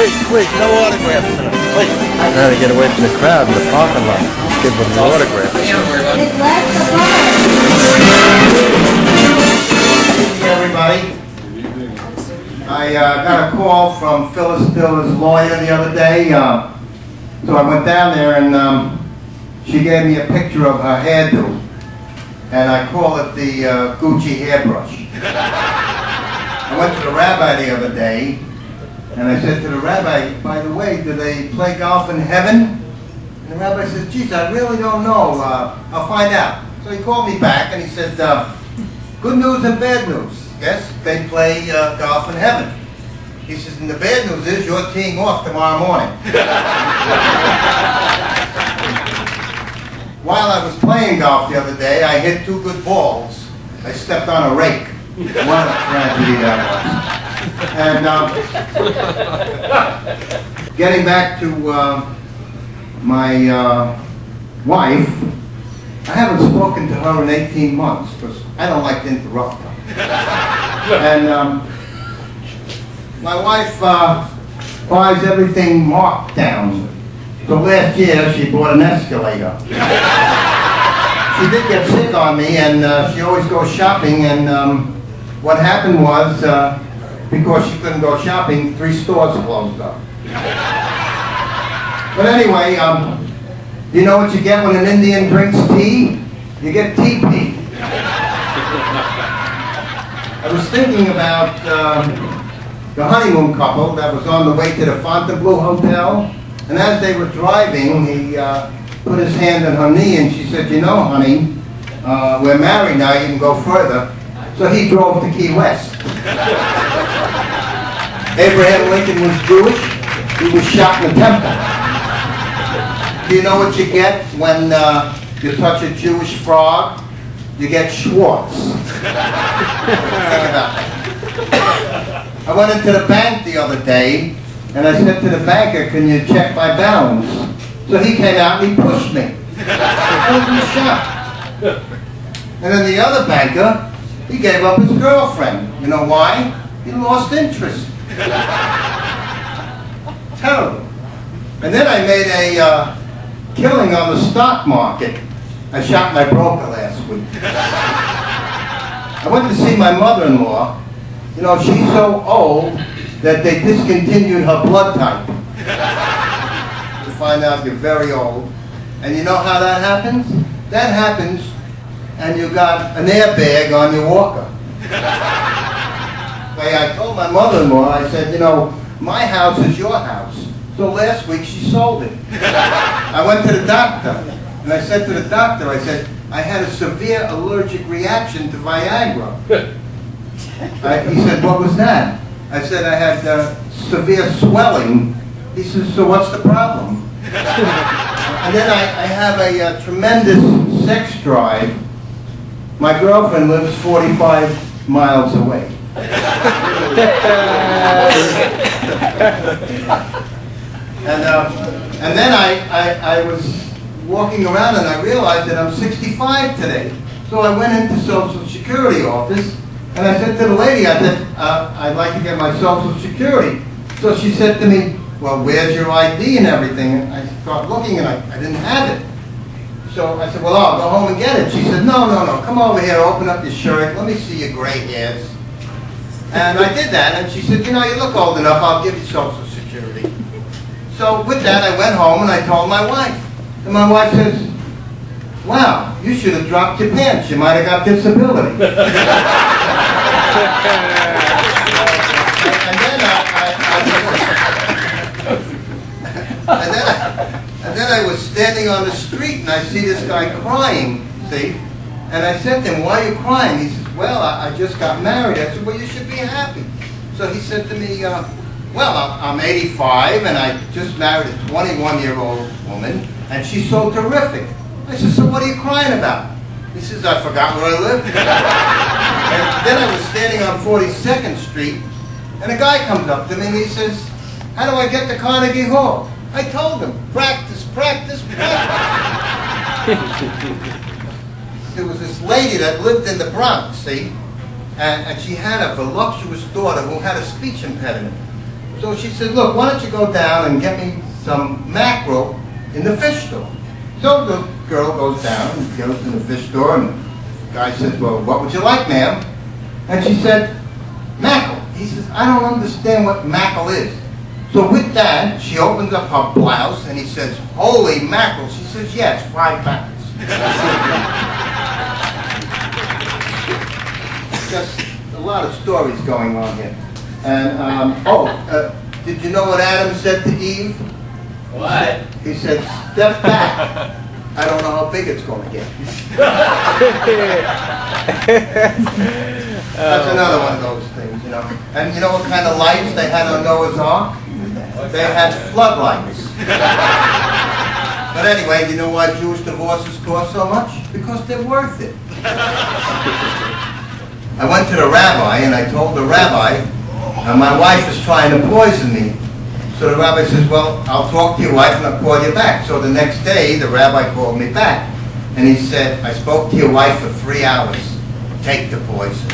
Please, no autographs tonight. Please. I had to get away from the crowd in the parking lot. Give them the autograph. Don't worry about it. Good evening, everybody. I got a call from Phyllis Diller's lawyer the other day, so I went down there and she gave me a picture of her hairdo, and I call it the Gucci hairbrush. I went to the rabbi the other day, and I said to the rabbi, by the way, do they play golf in heaven? And the rabbi says, geez, I really don't know. I'll find out. So he called me back, and he said, good news and bad news. Yes, they play golf in heaven. He says, and the bad news is you're teeing off tomorrow morning. While I was playing golf the other day, I hit 2 good balls. I stepped on a rake. What a tragedy that was. And getting back to my wife, I haven't spoken to her in 18 months because I don't like to interrupt her. And my wife buys everything marked down. So last year she bought an escalator. She did get sick on me, and she always goes shopping, and what happened was, because she couldn't go shopping, 3 stores closed up. But anyway, you know what you get when an Indian drinks tea? You get TP. I was thinking about the honeymoon couple that was on the way to the Fontainebleau Hotel, and as they were driving, he put his hand on her knee, and she said, you know, honey, we're married now, you can go further. So he drove to Key West. Abraham Lincoln was Jewish. He was shot in the temple. Do you know what you get when you touch a Jewish frog? You get Schwartz. Think about that. I went into the bank the other day, and I said to the banker, can you check my balance? So he came out and he pushed me. I was in shock. And then the other banker, he gave up his girlfriend. You know why? He lost interest. Terrible. And then I made a killing on the stock market. I shot my broker last week. I went to see my mother-in-law. You know, she's so old that they discontinued her blood type. You find out you're very old. And you know how that happens? That happens, and you got an airbag on your walker. I told my mother-in-law, I said, you know, my house is your house. So last week she sold it. I went to the doctor, and I said to the doctor, I said, I had a severe allergic reaction to Viagra. He said, what was that? I said, I had severe swelling. He says, so what's the problem? And then I have a tremendous sex drive. My girlfriend lives 45 miles away. And then I was walking around and I realized that I'm 65 today. So I went into Social Security office and I said to the lady, I said, I'd like to get my Social Security. So she said to me, well, where's your ID and everything? And I started looking and I didn't have it. So I said, well, I'll go home and get it. She said, no, come over here, open up your shirt, let me see your gray hairs. And I did that, and she said, you know, you look old enough, I'll give you Social Security. So with that, I went home and I told my wife. And my wife says, wow, you should have dropped your pants, you might have got disability. And then I was standing on the street and I see this guy crying, see? And I said to him, why are you crying? He says, well, I just got married. I said, well, you should be happy. So he said to me, well, I'm 85 and I just married a 21-year-old woman and she's so terrific. I said, so what are you crying about? He says, I forgot where I live. And then I was standing on 42nd Street and a guy comes up to me and he says, how do I get to Carnegie Hall? I told him, practice, practice, practice. There was this lady that lived in the Bronx, see? And she had a voluptuous daughter who had a speech impediment. So she said, look, why don't you go down and get me some mackerel in the fish store? So the girl goes down and goes to the fish store, and the guy says, well, what would you like, ma'am? And she said, mackerel. He says, I don't understand what mackerel is. So with that, she opens up her blouse, and he says, holy mackerel. She says, yes, 5 pounds. Just a lot of stories going on here. And, did you know what Adam said to Eve? What? He said, step back. I don't know how big it's going to get. That's another one of those things, you know. And you know what kind of lights they had on Noah's Ark? They had floodlights. But anyway, you know why Jewish divorces cost so much? Because they're worth it. I went to the rabbi and I told the rabbi, my wife is trying to poison me. So the rabbi says, well, I'll talk to your wife and I'll call you back. So the next day, the rabbi called me back. And he said, I spoke to your wife for 3 hours. Take the poison.